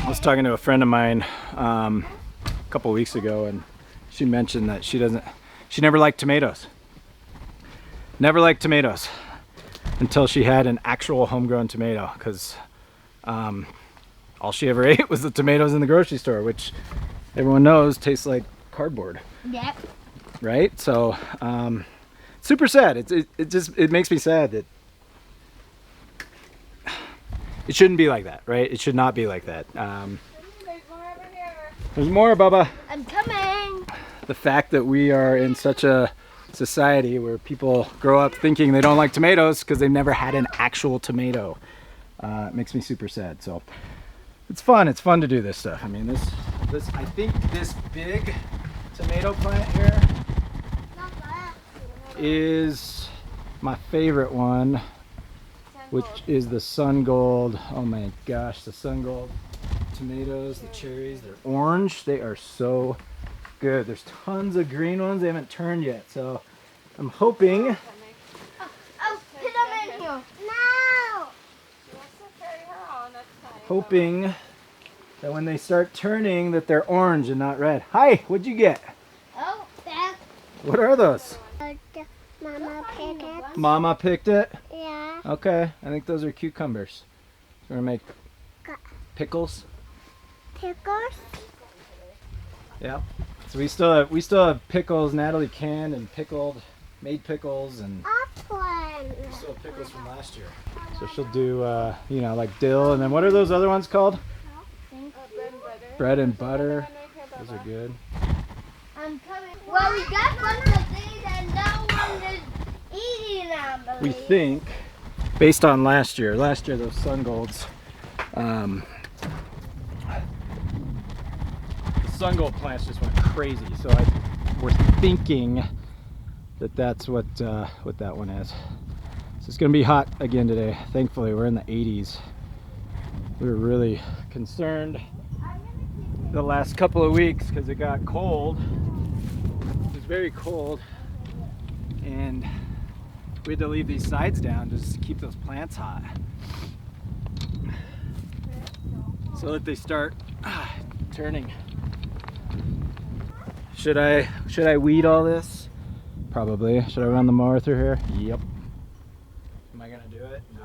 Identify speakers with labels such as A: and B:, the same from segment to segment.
A: I was talking to a friend of mine a couple weeks ago, and she mentioned that she never liked tomatoes. Never liked tomatoes until she had an actual homegrown tomato, because all she ever ate was the tomatoes in the grocery store, which everyone knows tastes like cardboard.
B: Yep.
A: Right? So super sad. It makes me sad that it shouldn't be like that, right? It should not be like that.
B: There's more over here.
A: There's more, Bubba.
B: I'm coming.
A: The fact that we are in such a society where people grow up thinking they don't like tomatoes because they've never had an actual tomato, it makes me super sad. So it's fun. It's fun to do this stuff. I mean, this I think this big tomato plant here is my favorite one, which is the sun gold. Oh my gosh, the sun gold tomatoes, the cherries, they're orange. They are so good. There's tons of green ones. They haven't turned yet, so I'm hoping.
B: Oh, put them in here. No.
A: Hoping that when they start turning that they're orange and not red. Hi, what'd you get?
B: Oh, that.
A: What are those?
B: Mama picked it.
A: Mama picked it?
B: Yeah.
A: Okay, I think those are cucumbers. We're gonna make pickles.
B: Pickles.
A: Yeah. So we still have pickles. Natalie canned and made pickles, and we still have pickles from last year. So she'll do you know, like dill, and then what are those other ones called? Bread and butter. Those are good.
B: I'm coming. Well, we got one of these and no one is eating them.
A: We think, based on last year those sun golds, the sun gold plants just went crazy. So we're thinking that that's what that one is. So it's gonna be hot again today. Thankfully, we're in the 80s. We were really concerned the last couple of weeks because it got cold. It was very cold, and we had to leave these sides down just to keep those plants hot, so that they start turning. Should I weed all this? Probably. Should I run the mower through here? Yep. Am I gonna do it? No.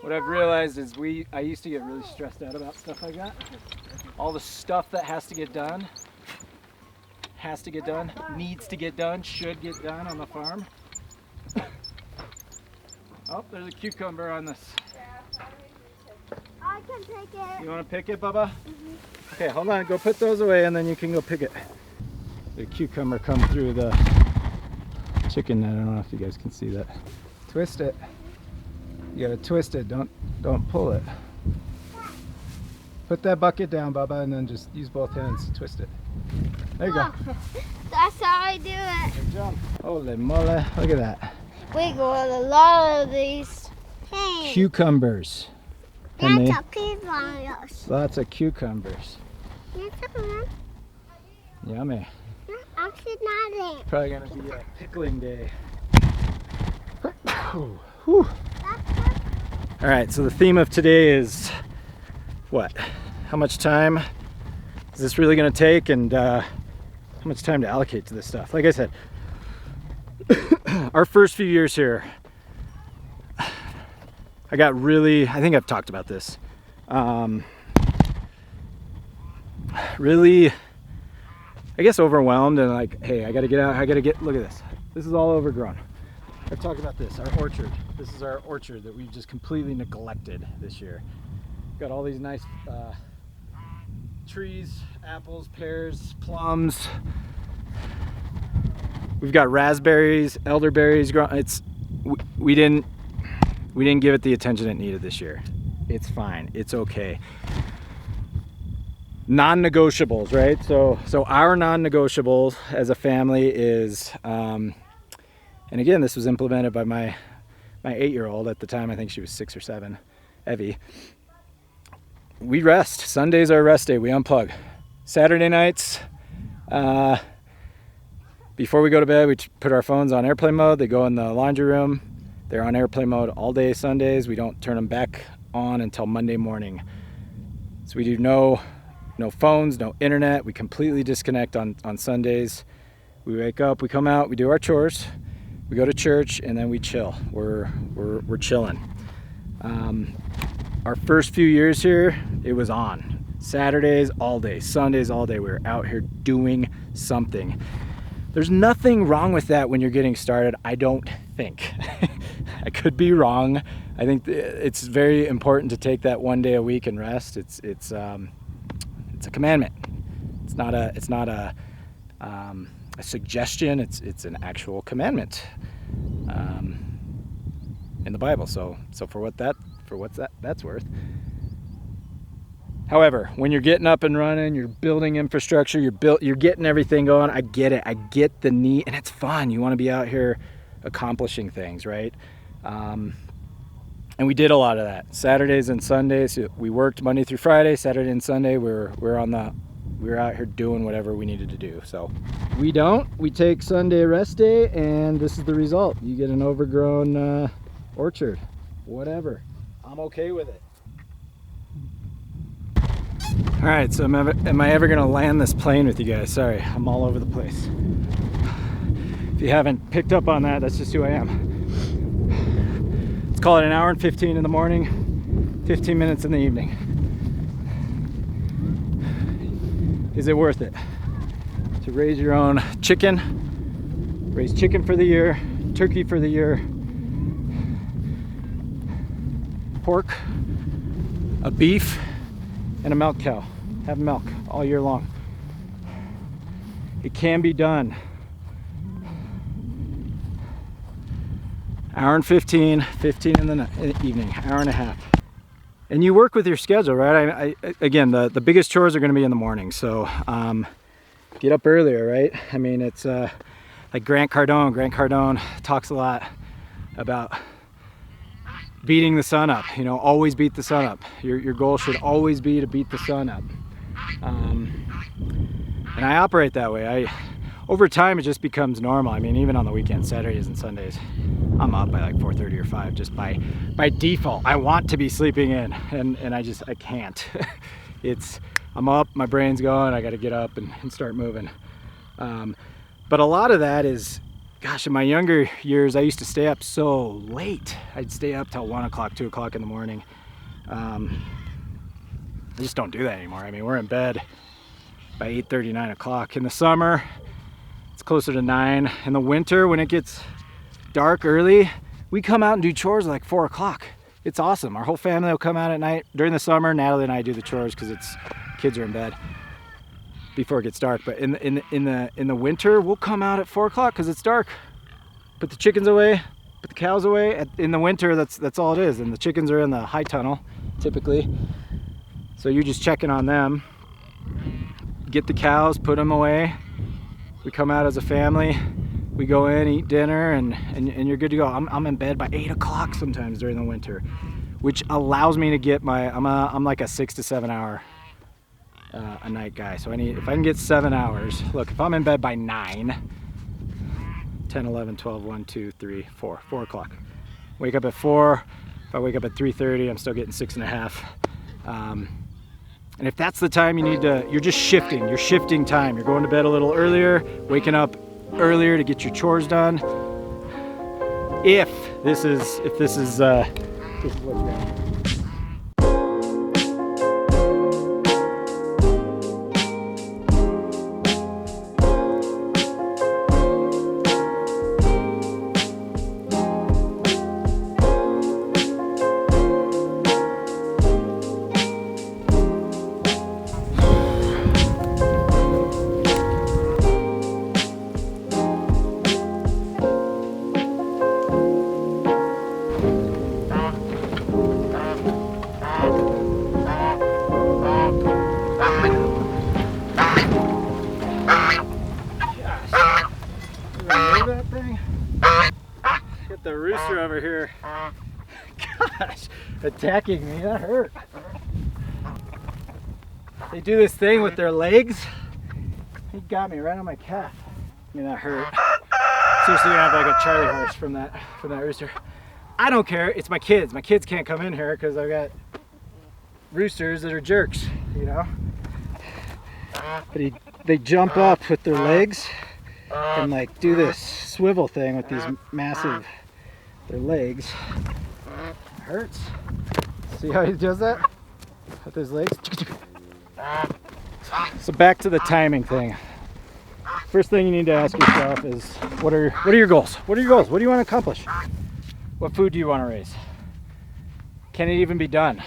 A: What I've realized is I used to get really stressed out about stuff like that. All the stuff that has to get done, needs to get done, should get done on the farm. Oh, there's a cucumber on this.
B: I can take it.
A: You want to pick it, Bubba? Mm-hmm. Okay, hold on. Go put those away, and then you can go pick it. The cucumber come through the chicken net. I don't know if you guys can see that. Twist it. You gotta twist it. Don't pull it. Put that bucket down, Bubba, and then just use both hands to twist it. There you go.
B: That's how I do it.
A: Good job. Holy moly. Look at that.
B: We got a lot of these. Hey.
A: Cucumbers.
B: That's a cucumbers.
A: Lots of cucumbers. Yummy. Probably gonna be a pickling day. Whew. All right, so the theme of today is what? How much time is this really gonna take, and how much time to allocate to this stuff? Like I said, our first few years here, I think I've talked about this, really, I guess, overwhelmed and like, hey, I gotta get out, look at this. This is all overgrown. I've talked about this, our orchard. This is our orchard that we've just completely neglected this year. Got all these nice trees, apples, pears, plums. We've got raspberries, elderberries growing. We didn't give it the attention it needed this year. It's fine. It's okay. Non-negotiables, right? So our non-negotiables as a family is, and again, this was implemented by my 8-year-old at the time. I think she was 6 or 7, Evie. We rest. Sunday's our rest day. We unplug. Saturday nights, before we go to bed, we put our phones on airplane mode. They go in the laundry room. They're on airplane mode all day Sundays. We don't turn them back on until Monday morning. So we do no phones, no internet. We completely disconnect on Sundays. We wake up, we come out, we do our chores, we go to church, and then we chill. We're chilling. Our first few years here, it was on. Saturdays all day, Sundays all day. We were out here doing something. There's nothing wrong with that when you're getting started, I don't think. I could be wrong. I think it's very important to take that one day a week and rest. It's a commandment. It's not a suggestion. It's an actual commandment in the Bible. So for what's that's worth. However, when you're getting up and running, you're building infrastructure, you're getting everything going. I get it. I get the need, and it's fun. You want to be out here accomplishing things, right? And we did a lot of that. Saturdays and Sundays, we worked Monday through Friday. Saturday and Sunday, we were out here doing whatever we needed to do. So we take Sunday rest day, and this is the result. You get an overgrown orchard, whatever. I'm okay with it. All right, so am I ever gonna land this plane with you guys? Sorry, I'm all over the place. If you haven't picked up on that, that's just who I am. Let's call it an hour and 15 in the morning, 15 minutes in the evening. Is it worth it to raise your own chicken, raise chicken for the year, turkey for the year, pork, a beef, and a milk cow? Have milk all year long. It can be done. Hour and 15 in the evening, hour and a half. And you work with your schedule, right? Again, the biggest chores are going to be in the morning. So get up earlier, right? I mean, it's like Grant Cardone. Grant Cardone talks a lot about beating the sun up. You know, always beat the sun up. Your goal should always be to beat the sun up. And I operate that way. Over time, it just becomes normal. I mean, even on the weekends, Saturdays and Sundays, I'm up by like 4:30 or 5 just by default. I want to be sleeping in, and I can't. I'm up, my brain's going, I got to get up and start moving. But a lot of that is, gosh, in my younger years, I used to stay up so late. I'd stay up till 1 o'clock, 2 o'clock in the morning. I just don't do that anymore. I mean, we're in bed by 8:30, 9 o'clock. In the summer, it's closer to 9. In the winter, when it gets dark early, we come out and do chores at like 4 o'clock. It's awesome. Our whole family will come out at night. During the summer, Natalie and I do the chores because kids are in bed before it gets dark. But in the winter, we'll come out at 4 o'clock because it's dark. Put the chickens away, put the cows away. In the winter, that's all it is. And the chickens are in the high tunnel, typically. So you're just checking on them. Get the cows, put them away. We come out as a family. We go in, eat dinner, and you're good to go. I'm in bed by 8 o'clock sometimes during the winter, which allows me to get I'm like a 6 to 7 hour a night guy. So if I can get 7 hours, look, if I'm in bed by 9, 10, 11, 12, 1, 2, 3, 4 o'clock. Wake up at 4. If I wake up at 3:30, I'm still getting 6.5. And if that's the time you're just shifting. You're shifting time. You're going to bed a little earlier, waking up earlier to get your chores done. If this is what's going on. The rooster over here, gosh, attacking me. That hurt. They do this thing with their legs. He got me right on my calf. I mean, that hurt. Seriously, gonna have like a Charlie horse from that rooster. I don't care. It's my kids. My kids can't come in here because I've got roosters that are jerks, you know. But they jump up with their legs and like do this swivel thing with these massive, their legs. It hurts. See how he does that with his legs? So back to the timing thing. First thing you need to ask yourself is, what are your goals? What are your goals? What do you want to accomplish? What food do you want to raise? Can it even be done?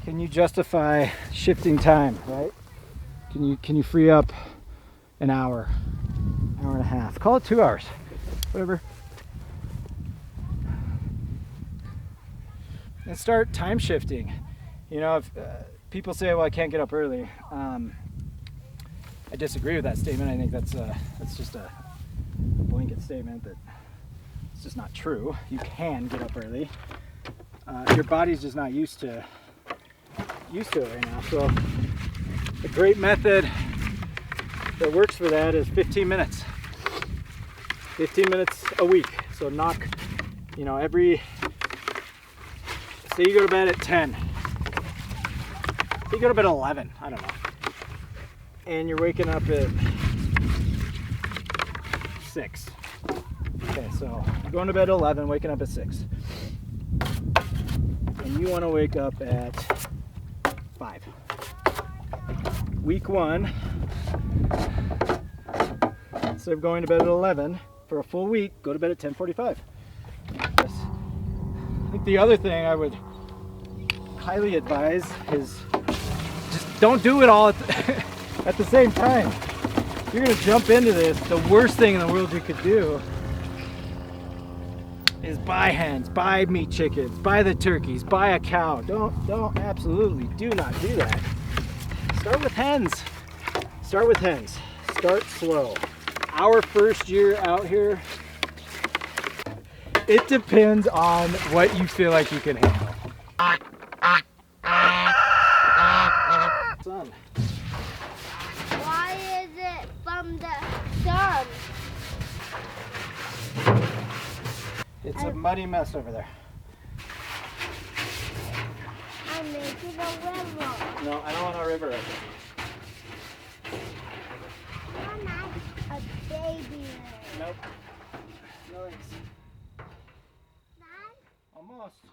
A: Can you justify shifting time, right? Can you free up an hour and a half? Call it 2 hours, whatever. And start time shifting. You know, if people say, well, I can't get up early. I disagree with that statement. I think that's just a blanket statement that it's just not true. You can get up early. Your body's just not used to it right now. So a great method that works for that is 15 minutes. 15 minutes a week. So knock, you know, say you go to bed at 10. Say you go to bed at 11, I don't know. And you're waking up at 6. Okay, so you're going to bed at 11, waking up at 6. And you want to wake up at 5. Week 1, instead of going to bed at 11 for a full week, go to bed at 10:45. Yes. I think the other thing I would highly advise is just don't do it all at the same time. If you're going to jump into this, the worst thing in the world you could do is buy hens, buy meat chickens, buy the turkeys, buy a cow. Don't absolutely do not do that. Start with hens. Start with hens. Start slow. Our first year out here, it depends on what you feel like you can handle. Sun.
B: Why is it from the sun?
A: It's a muddy mess over there.
B: I'm making a river.
A: No, I don't want a river right
B: I'm not a baby.
A: there. Nope. No thanks.
B: Dad?
A: Almost.